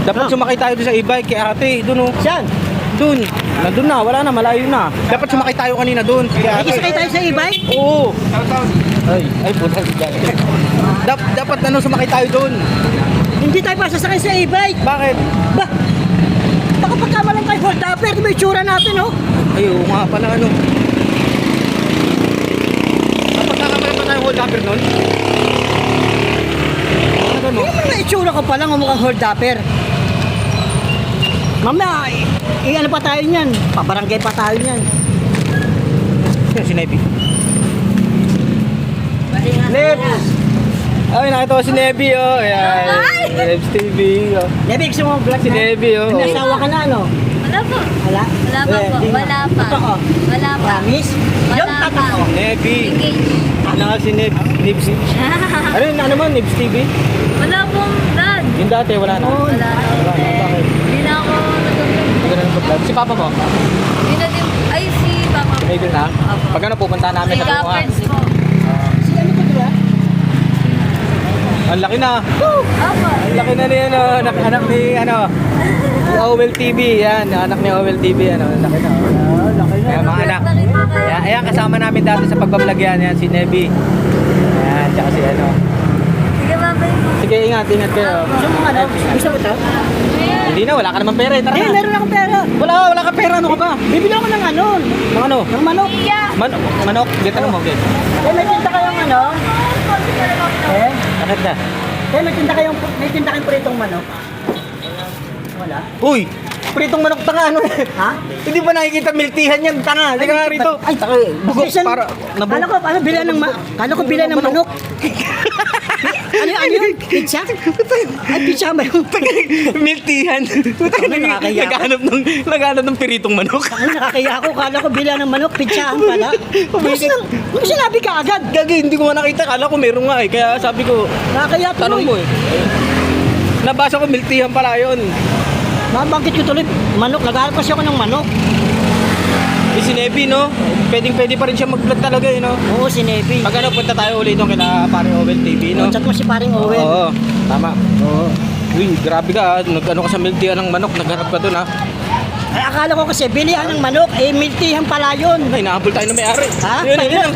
Dapat sumakay tayo doon sa e-bike kay ate. Doon oh. Saan? Doon. Nandun na. Wala na. Malayo na. Dapat sumakay tayo kanina doon. Kay ate. Nagkisakay tayo sa e-bike? Oo. Ay puta. Dapat ano sumakay tayo doon. Hindi tayo pa sasakay sa e-bike. Bakit? Ba? Baka pagkamalang tayo hold upper, ito ba yung tsura natin, oh? Ay, oo nga pala ano. Dapat nakamalan pa tayo hold upper nun. Ano? Hindi mo na itsura ko pa lang, mukhang hold upper. Mamaya, ano pa tayo niyan? Pabarangay pa tayo niyan. Yan si Nebi. Nebs! Ay, nakita ko si Nebi, oh. Ayan. Nebs TV, oh. Nebi, gusto mo vlog Si na? Nebi, oh. May asawa ka na, ano? Wala po. Wala? Wala pa po. Di na. Wala pa. Totoo? Wala pa. Promise? Wala Yung pa. totoo. Nebi. Engage. Ano nga si Nebs? Ano yun, ano mo, Nebs TV? Wala pong dad. Yung dati, wala na. Oo. Wala na. Wala na, bakit? Hindi na ako nag-vlog. Hindi ka na nag-vlog. Si Papa mo? Hindi na din. Ay, si Papa. Maybe na. Opo. Pag ano, pupunta namin Si sa Buka. Gappers po. Si ano ko diba? Ang laki na. Opo. Ang laki na ni ano, anak ni ano, Owel TV. Yan, anak ni Owel TV. Ano, ang laki na. Laki Ayan, mga anak. Ayan, ayan, kasama namin dati sa pagbablog yan. Yan, si Nebi. Ayan, tsaka si ano. Sige, babay po. Sige, ingat kayo. Gusto mo ano? Gusto mo to? Hindi na, wala ka naman pera eh. Tara Eh, na. meron akong pera. Wala ka pera. Ano ka ba? Bibili ako ng ano? Mga ano? Ng manok. Manok. Dito na mo, okay. Eh, may tinda kayong ano? Eh? Bakit na? Eh, may tinda kayong pritong manok? Wala? Uy! Pritong manok tanga ano eh. Ha? Hindi ba nakikita miltihan yan? Tanga, hindi ka nga rito. Ay, Bugok, Saan- para nabugok. Kala ko bilan ng kala ko bilan ng manok. ano yun? Pizza? Ay, pizza ba yun? Miltihan. Nakakahiya ako. Naghanap ng piritong manok. Ay, nakakaya ako. Kala ko bilan ng manok. Pizzahan pala. Ano sinabi ka agad? Gagi, hindi ko nga nakita. Kala ko meron nga eh. Kaya sabi ko, Nakakaya tanong mo tuloy. eh. Nabasa ko miltihan pala yun. Mabangkit ko tuloy. Manok. Nag-aaral kasi ako ng manok. Eh si Nebi, no? Pwede pa rin siya mag-vlog talaga eh, no? Oo, si Nevi. Pag ano, punta tayo ulit doon kila pare Owel TV, no? Chat mo si paring Owen. Oo, tama. Oo. Uy, grabe ka, nag-ano ka sa miltihan ng manok, nagharap ka doon, ha? Ay, akala ko kasi bilihan ng manok. Eh, miltihan pala yun. Ay, nahabol tayo na may-ari. Ha? Yun.